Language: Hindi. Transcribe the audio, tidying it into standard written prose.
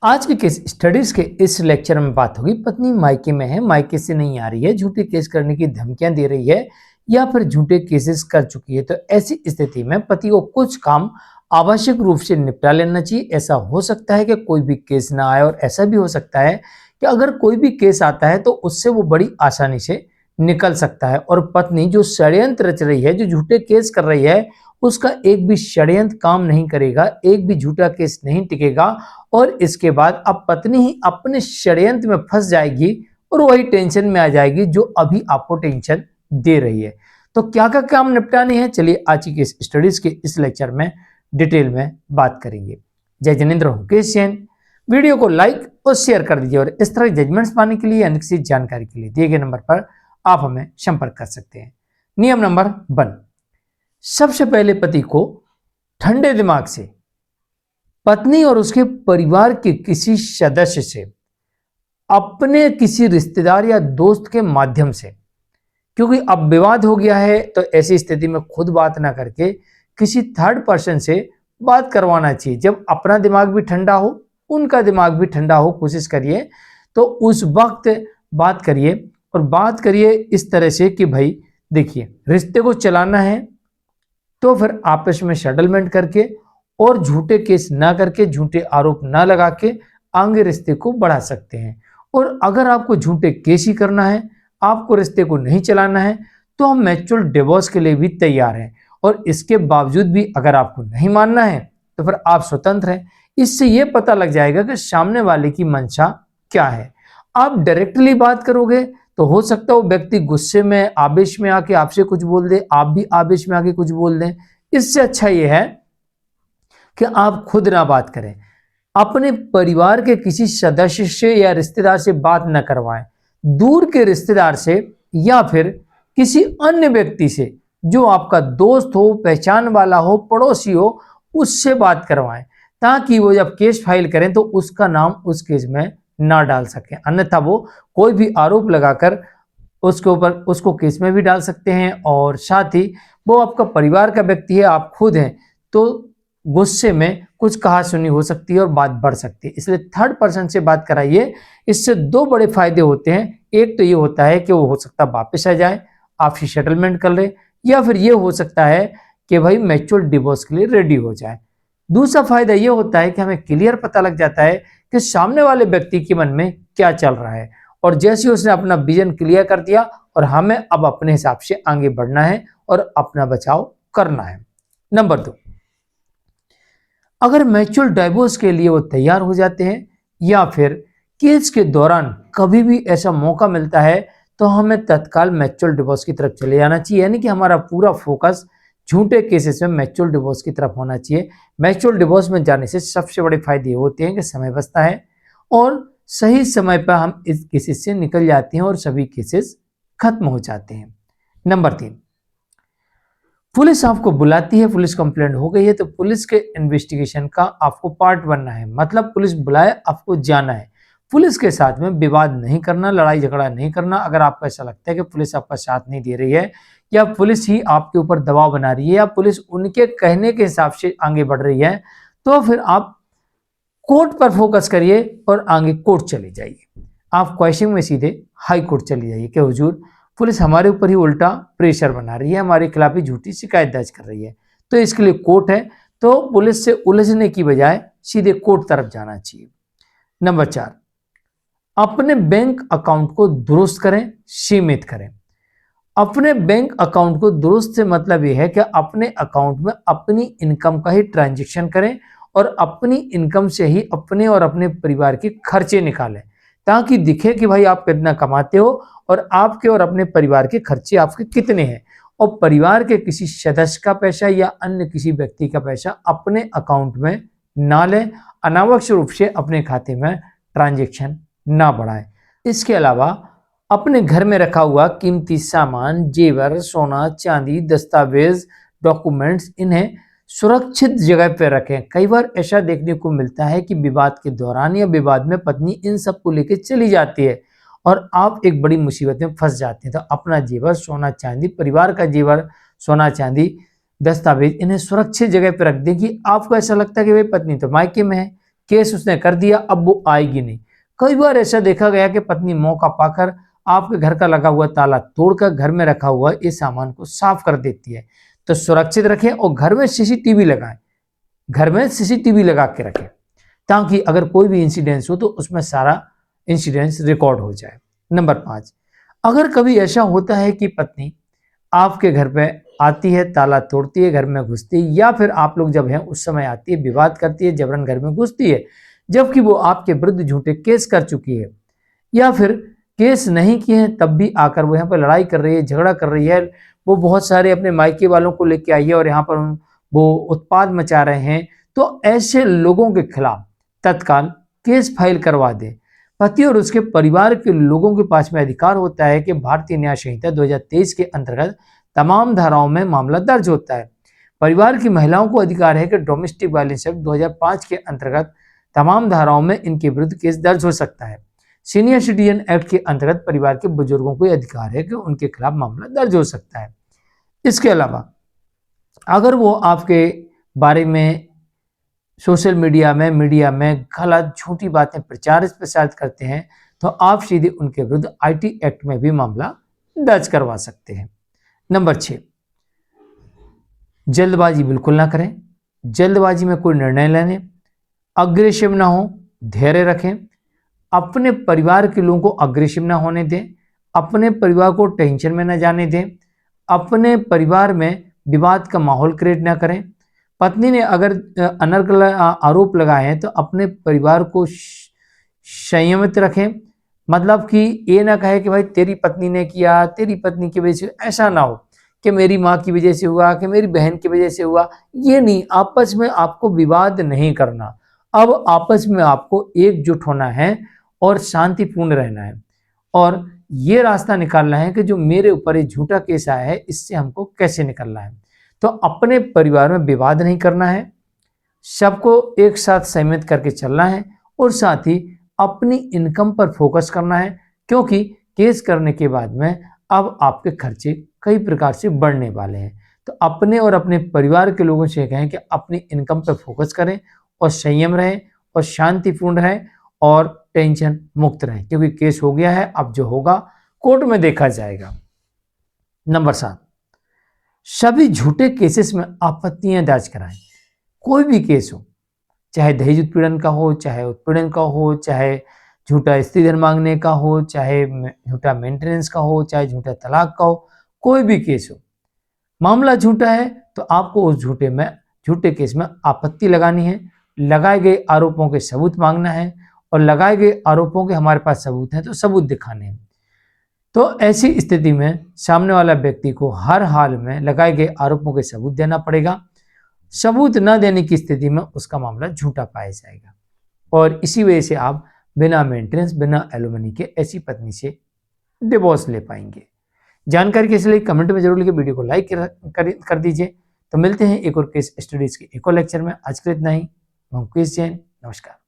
आज के केस स्टडीज के इस लेक्चर में बात होगी पत्नी मायके में है, मायके से नहीं आ रही है, झूठे केस करने की धमकियां दे रही है या फिर झूठे केसेस कर चुकी है। तो ऐसी स्थिति में पति को कुछ काम आवश्यक रूप से निपटा लेना चाहिए। ऐसा हो सकता है कि कोई भी केस ना आए और ऐसा भी हो सकता है कि अगर कोई भी केस आता है तो उससे वो बड़ी आसानी से निकल सकता है। और पत्नी जो षड्यंत्र रच रही है, जो झूठे केस कर रही है, उसका एक भी षड्यंत्र काम नहीं करेगा, एक भी झूठा केस नहीं टिकेगा। और इसके बाद अब पत्नी ही अपने षड्यंत्र में फंस जाएगी और वही टेंशन में आ जाएगी जो अभी आपको टेंशन दे रही है। तो क्या क्या काम निपटाने हैं, चलिए आज की स्टडीज के इस लेक्चर में डिटेल में बात करेंगे। जय जिनेंद्र हूं केश जैन। वीडियो को लाइक और शेयर कर दीजिए और इस तरह जजमेंट्स पाने के लिए यानी किसी जानकारी के लिए दिए गए नंबर पर आप हमें संपर्क कर सकते हैं। नियम नंबर 1, सबसे पहले पति को ठंडे दिमाग से पत्नी और उसके परिवार के किसी सदस्य से, अपने किसी रिश्तेदार या दोस्त के माध्यम से, क्योंकि अब विवाद हो गया है तो ऐसी स्थिति में खुद बात ना करके किसी थर्ड पर्सन से बात करवाना चाहिए। जब अपना दिमाग भी ठंडा हो, उनका दिमाग भी ठंडा हो, कोशिश करिए तो उस वक्त बात करिए। और बात करिए इस तरह से कि भाई देखिए, रिश्ते को चलाना है तो फिर आपस में सेटलमेंट करके और झूठे केस ना करके, झूठे आरोप ना लगा के आगे रिश्ते को बढ़ा सकते हैं। और अगर आपको झूठे केस ही करना है, आपको रिश्ते को नहीं चलाना है, तो हम म्यूचुअल डिवोर्स के लिए भी तैयार हैं। और इसके बावजूद भी अगर आपको नहीं मानना है तो फिर आप स्वतंत्र हैं। इससे यह पता लग जाएगा कि सामने वाले की मंशा क्या है। आप डायरेक्टली बात करोगे तो हो सकता है वो व्यक्ति गुस्से में, आवेश में आके आपसे कुछ बोल दे, आप भी आवेश में आके कुछ बोल दें। इससे अच्छा यह है कि आप खुद ना बात करें, अपने परिवार के किसी सदस्य से या रिश्तेदार से बात न करवाएं, दूर के रिश्तेदार से या फिर किसी अन्य व्यक्ति से जो आपका दोस्त हो, पहचान वाला हो, पड़ोसी हो, उससे बात करवाएं, ताकि वो जब केस फाइल करें तो उसका नाम उस केस में ना डाल सके। अन्यथा वो कोई भी आरोप लगाकर उसके ऊपर उसको केस में भी डाल सकते हैं और साथ ही वो आपका परिवार का व्यक्ति है, आप खुद हैं, तो गुस्से में कुछ कहा सुनी हो सकती है और बात बढ़ सकती है। इसलिए थर्ड पर्सन से बात कराइए। इससे दो बड़े फायदे होते हैं। एक तो ये होता है कि वो हो सकता है वापस आ जाए, आपसे सेटलमेंट कर ले, या फिर ये हो सकता है कि भाई म्यूचुअल डिवोर्स के लिए रेडी हो जाए। दूसरा फायदा ये होता है कि हमें क्लियर पता लग जाता है कि सामने वाले व्यक्ति के मन में क्या चल रहा है। और जैसे उसने अपना विजन क्लियर कर दिया और हमें अब अपने हिसाब से आगे बढ़ना है और अपना बचाव करना है। नंबर 2, अगर म्यूचुअल डिवोर्स के लिए वो तैयार हो जाते हैं या फिर केस के दौरान कभी भी ऐसा मौका मिलता है तो हमें तत्काल म्यूचुअल डिवोर्स की तरफ चले जाना चाहिए। यानी कि हमारा पूरा फोकस झूठे केसेस में म्यूचुअल डिवोर्स की तरफ होना चाहिए। म्यूचुअल डिवोर्स में जाने से सबसे बड़े फायदे होते हैं कि समय बचता है और सही समय पर हम इस केसेस से निकल जाते हैं और सभी केसेस खत्म हो जाते हैं। नंबर 3, पुलिस आपको बुलाती है, पुलिस कंप्लेंट हो गई है तो पुलिस के इन्वेस्टिगेशन का आपको पार्ट बनना है। मतलब पुलिस बुलाए, आपको जाना है। पुलिस के साथ में विवाद नहीं करना, लड़ाई झगड़ा नहीं करना। अगर आपको ऐसा लगता है कि पुलिस आपका साथ नहीं दे रही है या पुलिस ही आपके ऊपर दबाव बना रही है या पुलिस उनके कहने के हिसाब से आगे बढ़ रही है, तो फिर आप कोर्ट पर फोकस करिए और आगे कोर्ट चले जाइए। आप क्वेश्चन में सीधे हाई कोर्ट चले जाइए कि हुजूर पुलिस हमारे ऊपर ही उल्टा प्रेशर बना रही है, हमारे खिलाफ ही झूठी शिकायत दर्ज कर रही है, तो इसके लिए कोर्ट है। तो पुलिस से उलझने की बजाय सीधे कोर्ट तरफ जाना चाहिए। नंबर 4, अपने बैंक अकाउंट को दुरुस्त करें, सीमित करें। अपने बैंक अकाउंट को दुरुस्त से मतलब यह है कि अपने अकाउंट में अपनी इनकम का ही ट्रांजैक्शन करें और अपनी इनकम से ही अपने और अपने परिवार के खर्चे निकालें, ताकि दिखे कि भाई आप कितना कमाते हो और आपके और अपने परिवार के खर्चे आपके कितने हैं। और परिवार के किसी सदस्य का पैसा या अन्य किसी व्यक्ति का पैसा अपने अकाउंट में ना लें, अनावश्यक रूप से अपने खाते में ट्रांजैक्शन ना बढ़ाएं। इसके अलावा अपने घर में रखा हुआ कीमती सामान, जेवर, सोना, चांदी, दस्तावेज, डॉक्यूमेंट्स, इन्हें सुरक्षित जगह पर रखें। कई बार ऐसा देखने को मिलता है कि विवाद के दौरान या विवाद में पत्नी इन सब को लेकर चली जाती है और आप एक बड़ी मुसीबत में फंस जाते हैं। तो अपना जेवर, सोना चांदी, परिवार का जेवर, सोना चांदी, दस्तावेज, इन्हें सुरक्षित जगह पर रख दें कि आपको ऐसा लगता है कि भाई पत्नी तो मायके में है, केस उसने कर दिया, अब वो आएगी नहीं। कई बार ऐसा देखा गया कि पत्नी मौका पाकर आपके घर का लगा हुआ ताला तोड़कर घर में रखा हुआ इस सामान को साफ कर देती है। तो सुरक्षित रखें और घर में सीसीटीवी लगाएं, घर में सीसीटीवी लगा के रखें, ताकि अगर कोई भी इंसिडेंस हो तो उसमें सारा इंसिडेंस रिकॉर्ड हो जाए। नंबर 5, अगर कभी ऐसा होता है कि पत्नी आपके घर पे आती है, ताला तोड़ती है, घर में घुसती है, या फिर आप लोग जब हैं उस समय आती है, विवाद करती है, जबरन घर में घुसती है, जबकि वो आपके विरुद्ध झूठे केस कर चुकी है, या फिर केस नहीं किए हैं तब भी आकर वो यहाँ पर लड़ाई कर रही है, झगड़ा कर रही है, वो बहुत सारे अपने मायके वालों को लेके आई है और यहाँ पर वो उत्पाद मचा रहे हैं, तो ऐसे लोगों के खिलाफ तत्काल केस फाइल करवा दे। पति और उसके परिवार के लोगों के पास में अधिकार होता है कि भारतीय न्याय संहिता 2023 के अंतर्गत तमाम धाराओं में मामला दर्ज होता है। परिवार की महिलाओं को अधिकार है कि डोमेस्टिक वायलेंस एक्ट 2005 के अंतर्गत तमाम धाराओं में इनके विरुद्ध केस दर्ज हो सकता है। सीनियर सिटीजन एक्ट के अंतर्गत परिवार के बुजुर्गों को अधिकार है कि उनके खिलाफ मामला दर्ज हो सकता है। इसके अलावा अगर वो आपके बारे में सोशल मीडिया में गलत झूठी बातें प्रचारित प्रसारित करते हैं, तो आप सीधे उनके विरुद्ध आईटी एक्ट में भी मामला दर्ज करवा सकते हैं। नंबर 6, जल्दबाजी बिल्कुल ना करें। जल्दबाजी में कोई निर्णय लेने, अग्रेसिव ना हो, धैर्य रखें। अपने परिवार के लोगों को अग्रेसिव ना होने दें, अपने परिवार को टेंशन में ना जाने दें, अपने परिवार में विवाद का माहौल क्रिएट ना करें। पत्नी ने अगर अनर्गल आरोप लगाए हैं तो अपने परिवार को संयमित रखें, मतलब कि ये ना कहे कि भाई तेरी पत्नी ने किया, तेरी पत्नी की वजह से, ऐसा ना हो कि मेरी माँ की वजह से हुआ, कि मेरी बहन की वजह से हुआ। ये नहीं, आपस में आपको विवाद नहीं करना। अब आपस में आपको एकजुट होना है और शांतिपूर्ण रहना है, और ये रास्ता निकालना है कि जो मेरे ऊपर ये झूठा केस आया है इससे हमको कैसे निकलना है। तो अपने परिवार में विवाद नहीं करना है, सबको एक साथ सहमत करके चलना है, और साथ ही अपनी इनकम पर फोकस करना है, क्योंकि केस करने के बाद में अब आपके खर्चे कई प्रकार से बढ़ने वाले हैं। तो अपने और अपने परिवार के लोगों से कहें कि अपनी इनकम पर फोकस करें और संयम रहें और शांतिपूर्ण रहें और टेंशन मुक्त रहें, क्योंकि केस हो गया है, अब जो होगा कोर्ट में देखा जाएगा। नंबर 7, सभी झूठे केसेस में आपत्तियां दर्ज कराएं। कोई भी केस हो, चाहे दहेज उत्पीड़न का हो, चाहे उत्पीड़न का हो, चाहे झूठा स्त्री धन मांगने का हो, चाहे झूठा मेंटेनेंस का हो, चाहे झूठा तलाक का हो, कोई भी केस हो, मामला झूठा है तो आपको उस झूठे केस में आपत्ति लगानी है, लगाए गए आरोपों के सबूत मांगना है, और लगाए गए आरोपों के हमारे पास सबूत हैं तो सबूत दिखाने हैं। तो ऐसी स्थिति में सामने वाला व्यक्ति को हर हाल में लगाए गए आरोपों के सबूत देना पड़ेगा। सबूत न देने की स्थिति में उसका मामला झूठा पाया जाएगा, और इसी वजह से आप बिना मेंटेनेंस, बिना एलिमनी के ऐसी पत्नी से डिवोर्स ले पाएंगे। जानकारी के लिए कमेंट में जरूर लिखिए, वीडियो को लाइक कर दीजिए। तो मिलते हैं एक और केस स्टडीज के एक और लेक्चर में। आज के लिए इतना ही। मैं मुकेश जैन, नमस्कार।